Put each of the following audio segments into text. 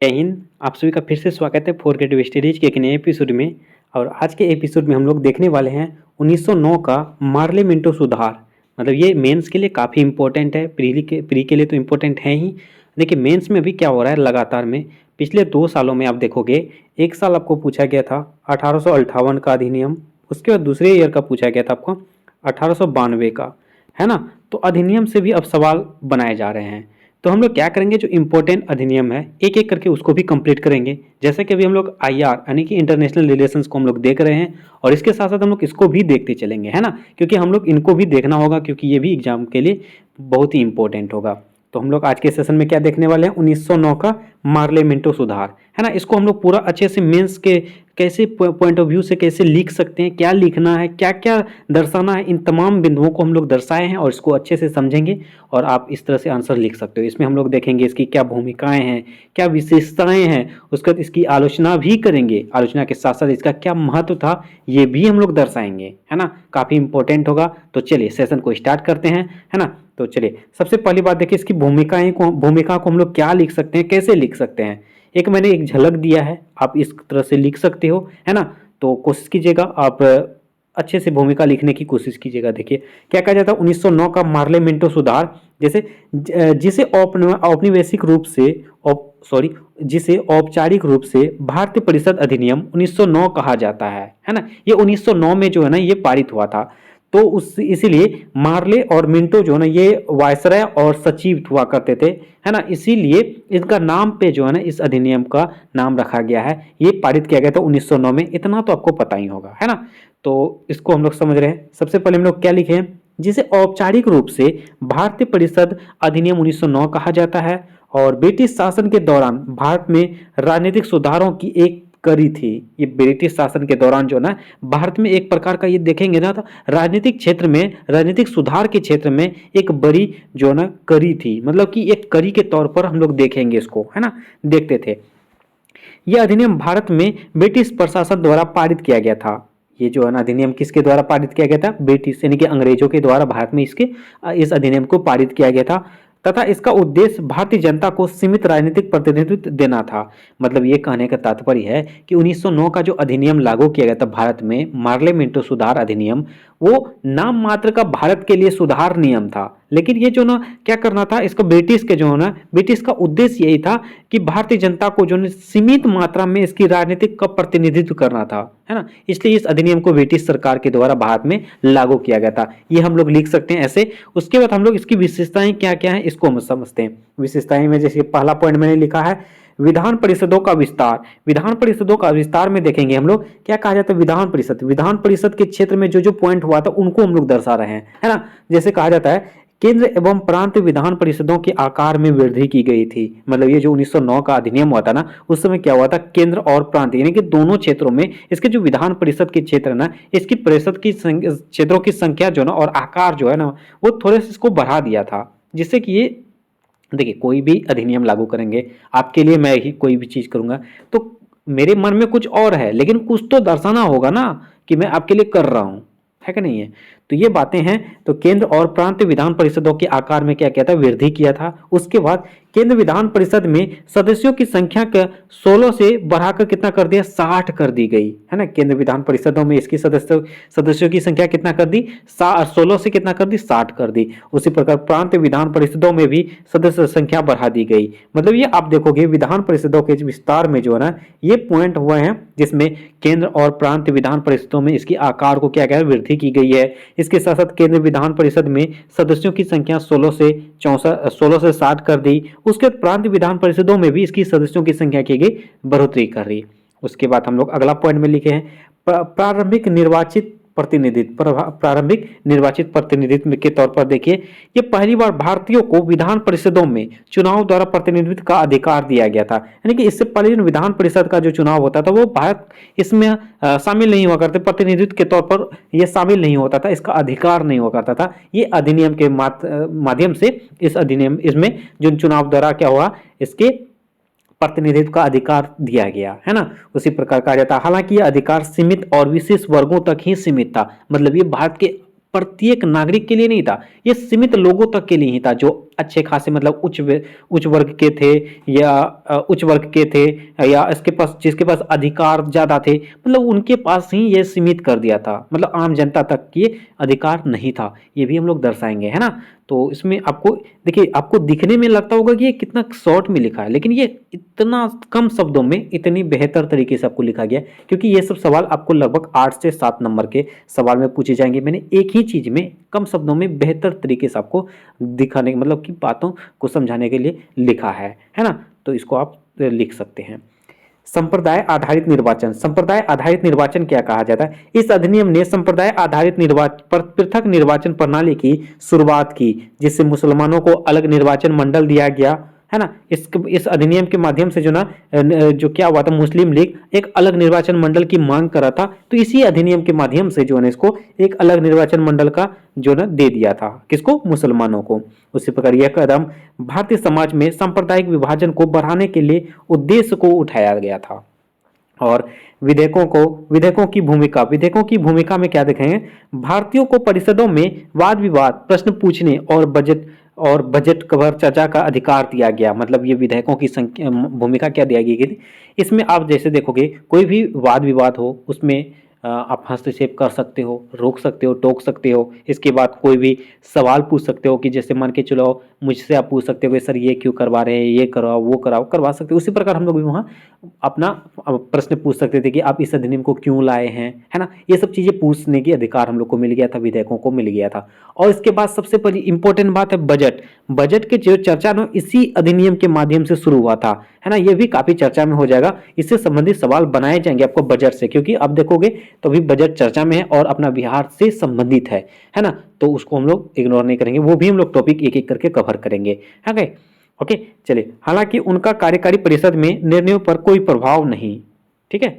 जय हिंद। आप सभी का फिर से स्वागत है फोर ग्रेड वेस्टेज के एक नए एपिसोड में। और आज के एपिसोड में हम लोग देखने वाले हैं 1909 का मार्ले मिंटो सुधार। मतलब ये मेंस के लिए काफ़ी इंपॉर्टेंट है, प्री के लिए तो इम्पोर्टेंट है ही। देखिए मेंस में भी क्या हो रहा है लगातार में पिछले 2 सालों में आप देखोगे, एक साल आपको पूछा गया था 1858 का अधिनियम, उसके बाद दूसरे ईयर का पूछा गया था आपको 1892 का, है ना। तो अधिनियम से भी अब सवाल बनाए जा रहे हैं। तो हम लोग क्या करेंगे, जो इम्पोर्टेंट अधिनियम है एक एक करके उसको भी कंप्लीट करेंगे। जैसे कि अभी हम लोग आईआर यानी कि इंटरनेशनल रिलेशंस को हम लोग देख रहे हैं, और इसके साथ साथ हम लोग इसको भी देखते चलेंगे, है ना, क्योंकि हम लोग इनको भी देखना होगा, क्योंकि ये भी एग्जाम के लिए बहुत ही इंपॉर्टेंट होगा। तो हम लोग आज के सेशन में क्या देखने वाले हैं, 1909 का मार्ले मिंटो सुधार, है ना। इसको हम लोग पूरा अच्छे से मेंस के कैसे पॉइंट ऑफ व्यू से कैसे लिख सकते हैं, क्या लिखना है, क्या क्या दर्शाना है, इन तमाम बिंदुओं को हम लोग दर्शाए हैं और इसको अच्छे से समझेंगे और आप इस तरह से आंसर लिख सकते हो। इसमें हम लोग देखेंगे इसकी क्या भूमिकाएं हैं, क्या विशेषताएं हैं, उसके बाद इसकी आलोचना भी करेंगे, आलोचना के साथ साथ इसका क्या महत्व था ये भी हम लोग दर्शाएंगे, है ना। काफ़ी इंपॉर्टेंट होगा। तो चलिए सेशन को स्टार्ट करते हैं, है ना। तो चलिए सबसे पहली बात देखिए, इसकी भूमिका को हम लोग क्या लिख सकते हैं, कैसे लिख सकते हैं। एक मैंने एक झलक दिया है, आप इस तरह से लिख सकते हो, है ना। तो कोशिश कीजिएगा आप अच्छे से भूमिका लिखने की कोशिश कीजिएगा। देखिए क्या कहा जाता है 1909 का मार्ले मिंटो सुधार, जिसे औपनिवेशिक रूप से जिसे औपचारिक रूप से भारतीय परिषद अधिनियम 1909 कहा जाता है ना। ये 1909 में जो है ना ये पारित हुआ था। तो उस इसीलिए मार्ले और मिंटो जो है ना ये वायसराय और सचिव हुआ करते थे, है ना। इसीलिए इनका नाम पे जो है ना इस अधिनियम का नाम रखा गया है। ये पारित किया गया था 1909 में, इतना तो आपको पता ही होगा, है ना। तो इसको हम लोग समझ रहे हैं। सबसे पहले हम लोग क्या लिखे हैं, जिसे औपचारिक रूप से भारतीय परिषद अधिनियम 1909 कहा जाता है और ब्रिटिश शासन के दौरान भारत में राजनीतिक सुधारों की एक करी थी। ये ब्रिटिश शासन के दौरान जो ना भारत में एक प्रकार का ये देखेंगे ना, तो राजनीतिक क्षेत्र में, राजनीतिक सुधार के क्षेत्र में एक बड़ी जो ना करी थी, मतलब कि एक करी के तौर पर हम लोग देखेंगे इसको, है ना, देखते थे। यह अधिनियम भारत में ब्रिटिश प्रशासन द्वारा पारित किया गया था। ये जो है ना अधिनियम किसके द्वारा पारित किया गया था, ब्रिटिश यानी कि अंग्रेजों के द्वारा भारत में इस अधिनियम को पारित किया गया था, तथा इसका उद्देश्य भारतीय जनता को सीमित राजनीतिक प्रतिनिधित्व देना था। मतलब ये कहने का तात्पर्य है कि 1909 का जो अधिनियम लागू किया गया था भारत में, मार्ले मिंटो सुधार अधिनियम, वो नाम मात्र का भारत के लिए सुधार नियम था। लेकिन ये जो ना क्या करना था, इसको ब्रिटिश के जो है ना, ब्रिटिश का उद्देश्य यही था कि भारतीय जनता को जो सीमित मात्रा में इसकी राजनीतिक का प्रतिनिधित्व करना था, है ना। इसलिए इस अधिनियम को ब्रिटिश सरकार के द्वारा भारत में लागू किया गया था। ये हम लोग लिख सकते हैं ऐसे। उसके बाद हम लोग इसकी विशेषताएं क्या क्या है इसको हम समझते हैं। विशेषताएं में जैसे पहला पॉइंट मैंने लिखा है विधान परिषदों का विस्तार। विधान परिषदों का विस्तार में देखेंगे हम लोग क्या कहा जाता है, विधान परिषद के क्षेत्र में जो जो पॉइंट हुआ था उनको हम लोग दर्शा रहे हैं, है ना। जैसे कहा जाता है केंद्र एवं प्रांत विधान परिषदों के आकार में वृद्धि की गई थी। मतलब ये जो 1909 का अधिनियम हुआ था ना, उस समय क्या हुआ था, केंद्र और प्रांत यानी कि दोनों क्षेत्रों में इसके जो विधान परिषद के क्षेत्र है ना, इसकी परिषद की क्षेत्रों की संख्या जो ना और आकार जो है ना, वो थोड़े से इसको बढ़ा दिया था, जिससे कि ये देखिए कोई भी अधिनियम लागू करेंगे, आपके लिए मैं ही कोई भी चीज करूंगा तो मेरे मन में कुछ और है, लेकिन कुछ तो दर्शाना होगा ना कि मैं आपके लिए कर रहा हूं, है कि नहीं है। तो ये बातें हैं। तो केंद्र और प्रांत विधान परिषदों के आकार में क्या किया था, वृद्धि किया था। उसके बाद केंद्र विधान परिषद में सदस्यों की संख्या का 16 से बढ़ाकर कितना कर दिया, 60 कर दी गई, है ना। केंद्र विधान परिषदों में इसकी सदस्यों की संख्या कितना कर दी, 16 से कितना कर दी, 60 कर दी। उसी प्रकार प्रांत विधान परिषदों में भी सदस्य संख्या बढ़ा दी गई। मतलब ये आप देखोगे विधान परिषदों के विस्तार में जो है ना ये पॉइंट हुए हैं, जिसमें केंद्र और प्रांत विधान परिषदों में इसकी आकार को क्या गया, वृद्धि की गई है। इसके साथ साथ केंद्र विधान परिषद में सदस्यों की संख्या 16 से 60 कर दी। उसके बाद प्रांत विधान परिषदों में भी इसकी सदस्यों की संख्या की गई बढ़ोतरी कर रही। उसके बाद हम लोग अगला पॉइंट में लिखे हैं प्रारंभिक निर्वाचित प्रतिनिधित्व के तौर पर देखिए, ये पहली बार भारतीयों को विधान परिषदों में चुनाव द्वारा प्रतिनिधित्व का अधिकार दिया गया था। यानी कि इससे पहले विधान परिषद का जो चुनाव होता था वो भारत इसमें शामिल नहीं हुआ करते, प्रतिनिधित्व के तौर पर यह शामिल नहीं होता था, इसका अधिकार नहीं हुआ करता था। ये अधिनियम के माध्यम से इस अधिनियम इसमें जो चुनाव द्वारा क्या हुआ, इसके प्रतिनिधित्व का अधिकार दिया गया, है ना। उसी प्रकार कहा जाता है, हालांकि यह अधिकार सीमित और विशेष वर्गों तक ही सीमित था। मतलब ये भारत के प्रत्येक नागरिक के लिए नहीं था, ये सीमित लोगों तक के लिए ही था, जो अच्छे खासे मतलब उच्च वर्ग के थे या उच्च वर्ग के थे या इसके पास जिसके पास अधिकार ज़्यादा थे, मतलब उनके पास ही ये सीमित कर दिया था, मतलब आम जनता तक ये अधिकार नहीं था। ये भी हम लोग दर्शाएंगे, है ना? तो इसमें आपको देखिए, आपको दिखने में लगता होगा कि ये कितना शॉर्ट में लिखा है, लेकिन ये इतना कम शब्दों में इतनी बेहतर तरीके से आपको लिखा गया है, क्योंकि ये सब सवाल आपको लगभग 8 से 7 नंबर के सवाल में पूछे जाएंगे। मैंने एक ही चीज़ में कम शब्दों में बेहतर तरीके से आपको दिखाने मतलब कि बातों को समझाने के लिए लिखा है ना? तो इसको आप लिख सकते हैं। संप्रदाय आधारित निर्वाचन। संप्रदाय आधारित निर्वाचन क्या कहा जाता है? इस अधिनियम ने संप्रदाय आधारित पृथक निर्वाचन प्रणाली की शुरुआत की, जिससे मुसलमानों को अलग निर्वाचन मंडल दिया गया, है ना? इस अधिनियम के माध्यम से जो ना जो क्या हुआ था, मुस्लिम लीग एक अलग निर्वाचन मंडल की मांग कर रहा था, तो इसी अधिनियम के माध्यम से जो है इसको एक अलग निर्वाचन मंडल का जो ना दे दिया था, किसको? मुसलमानों को। उसी प्रकार यह कदम भारतीय समाज में सांप्रदायिक विभाजन को बढ़ाने के लिए उद्देश्य को उठाया गया था। और विधेयकों की भूमिका में क्या देखेंगे? भारतीयों को परिषदों में वाद विवाद, प्रश्न पूछने और बजट पर चर्चा का अधिकार दिया गया। मतलब ये विधेयकों की भूमिका क्या दिया गई थी? इसमें आप जैसे देखोगे, कोई भी वाद विवाद हो उसमें आप हस्तक्षेप कर सकते हो, रोक सकते हो, टोक सकते हो। इसके बाद कोई भी सवाल पूछ सकते हो कि जैसे मान के चलो मुझसे आप पूछ सकते हो कि सर ये क्यों करवा रहे हैं, ये कराओ, वो कराओ, करवा सकते हो। उसी प्रकार हम लोग भी वहाँ अपना प्रश्न पूछ सकते थे कि आप इस अधिनियम को क्यों लाए हैं, है ना? ये सब चीज़ें पूछने की अधिकार हम लोग को मिल गया था, विधेयकों को मिल गया था। और इसके बाद सबसे पहली इंपॉर्टेंट बात है बजट। बजट के जो चर्चा ना इसी अधिनियम के माध्यम से शुरू हुआ था, है ना? ये भी काफी चर्चा में हो जाएगा, इससे संबंधित सवाल बनाए जाएंगे आपको बजट से, क्योंकि अब देखोगे तो अभी बजट चर्चा में है और अपना बिहार से संबंधित है ना? तो उसको हम लोग इग्नोर नहीं करेंगे, वो भी हम लोग टॉपिक एक एक करके कवर करेंगे, है ओके। चलिए, हालांकि उनका कार्यकारी परिषद में निर्णयों पर कोई प्रभाव नहीं, ठीक है।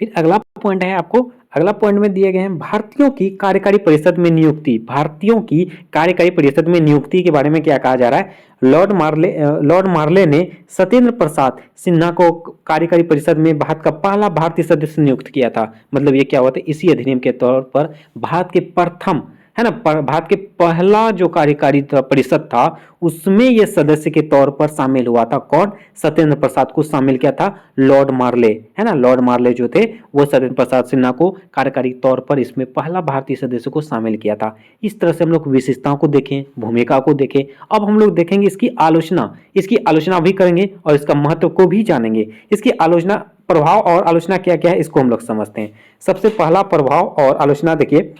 फिर अगला पॉइंट है आपको, अगला पॉइंट में दिए गए हैं भारतीयों की कार्यकारी परिषद में नियुक्ति। भारतीयों की कार्यकारी परिषद में नियुक्ति के बारे में क्या कहा जा रहा है? लॉर्ड मार्ले ने सत्येंद्र प्रसाद सिन्हा को कार्यकारी परिषद में भारत का पहला भारतीय सदस्य नियुक्त किया था। मतलब ये क्या हुआ था? इसी अधिनियम के तौर पर भारत के प्रथम, है ना, भारत के पहला जो कार्यकारी परिषद था उसमें ये सदस्य के तौर पर शामिल हुआ था। कौन? सत्येंद्र प्रसाद को शामिल किया था लॉर्ड मार्ले, है ना? लॉर्ड मार्ले जो थे वो सत्येंद्र प्रसाद सिन्हा को कार्यकारी तौर पर इसमें पहला भारतीय सदस्य को शामिल किया था। इस तरह से हम लोग विशेषताओं को देखें, भूमिका को देखें। अब हम लोग देखेंगे इसकी आलोचना भी करेंगे और इसका महत्व को भी जानेंगे। इसकी आलोचना, प्रभाव और आलोचना क्या क्या है इसको हम लोग समझते हैं। सबसे पहला प्रभाव और आलोचना देखिए,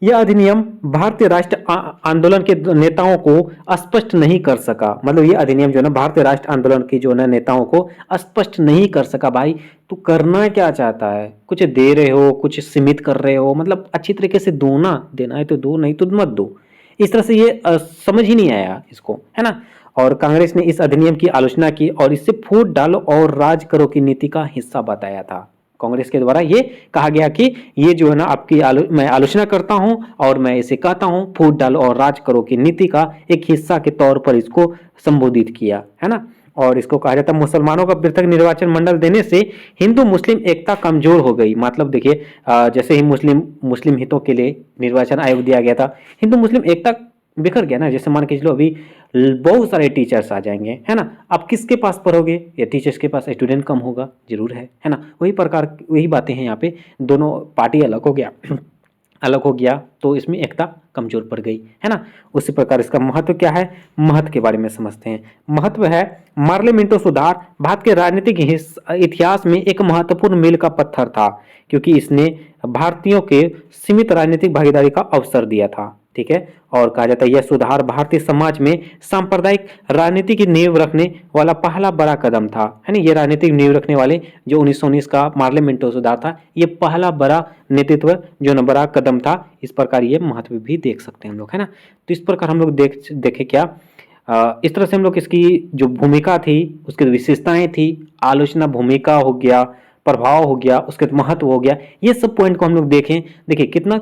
यह अधिनियम भारतीय राष्ट्र आंदोलन के नेताओं को स्पष्ट नहीं कर सका। मतलब ये अधिनियम जो है ना भारतीय राष्ट्र आंदोलन की जो है नेताओं को स्पष्ट नहीं कर सका। भाई तू करना क्या चाहता है? कुछ दे रहे हो, कुछ सीमित कर रहे हो, मतलब अच्छी तरीके से दो ना, देना है तो दो, नहीं तो मत दो। इस तरह से ये समझ ही नहीं आया इसको, है ना? और कांग्रेस ने इस अधिनियम की आलोचना की और इसे फूट डालो और राज करो की नीति का हिस्सा बताया था। कांग्रेस के द्वारा ये कहा गया कि ये जो है ना आपकी मैं आलोचना करता हूं और मैं इसे कहता हूं फूट डालो और राज करो की नीति का एक हिस्सा के तौर पर इसको संबोधित किया, है ना? और इसको कहा जाता है मुसलमानों का पृथक निर्वाचन मंडल देने से हिंदू मुस्लिम एकता कमजोर हो गई। मतलब देखिए, जैसे ही मुस्लिम हितों के लिए निर्वाचन आयोग दिया गया था, हिंदू मुस्लिम एकता बिखर गया ना। जैसे मान के चलो अभी बहुत सारे टीचर्स आ जाएंगे, है ना? आप किसके पास पढ़ोगे? या टीचर्स के पास स्टूडेंट कम होगा, जरूर है ना? वही बातें हैं यहाँ पे। दोनों पार्टी अलग हो गया अलग हो गया तो इसमें एकता कमजोर पड़ गई, है ना? उसी प्रकार इसका महत्व क्या है, महत्व के बारे में समझते हैं। महत्व है, मार्ले मिंटो सुधार भारत के राजनीतिक इतिहास में एक महत्वपूर्ण मील का पत्थर था, क्योंकि इसने भारतीयों के सीमित राजनीतिक भागीदारी का अवसर दिया था, ठीक है। और कहा जाता है यह सुधार भारतीय समाज में सांप्रदायिक राजनीति की नींव रखने वाला पहला बड़ा कदम था, है ना? ये राजनीतिक नींव रखने वाले जो 1919 का मार्ले मिंटो सुधार था, ये पहला बड़ा नेतृत्व जो न बड़ा कदम था। इस प्रकार ये महत्व भी देख सकते हैं हम लोग, है ना? तो इस प्रकार हम लोग देखे क्या, इस तरह से हम लोग इसकी जो भूमिका थी, उसकी विशेषताएं थी, आलोचना, भूमिका हो गया, प्रभाव हो गया, उसके महत्व हो गया, ये सब पॉइंट को हम लोग देखें। देखिए कितना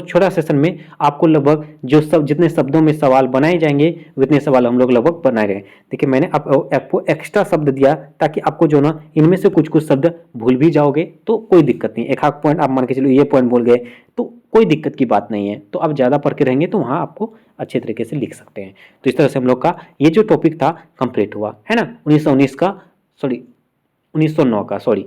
छोटा सेशन में आपको लगभग जितने शब्दों में सवाल बनाए जाएंगे उतने सवाल हम लोग लगभग बनाए रहे। देखिए मैंने आपको एक्स्ट्रा शब्द दिया ताकि आपको जो ना इनमें से कुछ शब्द भूल भी जाओगे तो कोई दिक्कत नहीं। एक आध पॉइंट आप मान के चलो ये पॉइंट बोल गए तो कोई दिक्कत की बात नहीं है। तो आप ज़्यादा पढ़ के रहेंगे तो वहाँ आपको अच्छे तरीके से लिख सकते हैं। तो इस तरह से हम लोग का ये जो टॉपिक था कंप्लीट हुआ, है ना, 1919 का, सॉरी 1909 का, सॉरी।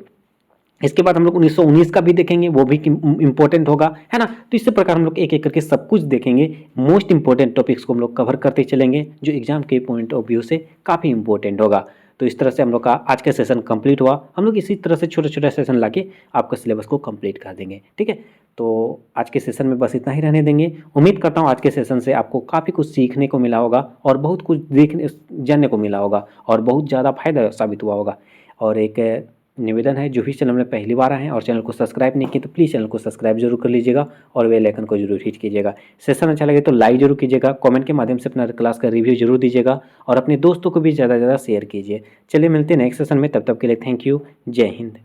इसके बाद हम लोग 1919 का भी देखेंगे, वो भी इंपॉर्टेंट होगा, है ना। तो इसी प्रकार हम लोग एक एक करके सब कुछ देखेंगे। मोस्ट इंपॉर्टेंट टॉपिक्स को हम लोग कवर करते चलेंगे, जो एग्जाम के पॉइंट ऑफ व्यू से काफ़ी इंपॉर्टेंट होगा। तो इस तरह से हम लोग का आज का सेशन कंप्लीट हुआ। हम लोग इसी तरह से छोटे छोटे सेशन लाके आपका सिलेबस को कंप्लीट कर देंगे, ठीक है। तो आज के सेशन में बस इतना ही रहने देंगे। उम्मीद करता हूँ आज के सेशन से आपको काफ़ी कुछ सीखने को मिला होगा और बहुत कुछ देखने जानने को मिला होगा और बहुत ज़्यादा फायदा साबित हुआ होगा। और एक निवेदन है, जो भी चैनल में पहली बार आए हैं और चैनल को सब्सक्राइब नहीं किए तो प्लीज़ चैनल को सब्सक्राइब जरूर कर लीजिएगा और बेल आइकन को जरूर हिट कीजिएगा। सेशन अच्छा लगे तो लाइक जरूर कीजिएगा, कमेंट के माध्यम से अपना क्लास का रिव्यू जरूर दीजिएगा और अपने दोस्तों को भी ज़्यादा से ज़्यादा शेयर कीजिए। चलिए मिलते हैं नेक्स्ट सेशन में, तब तक के लिए थैंक यू, जय हिंद।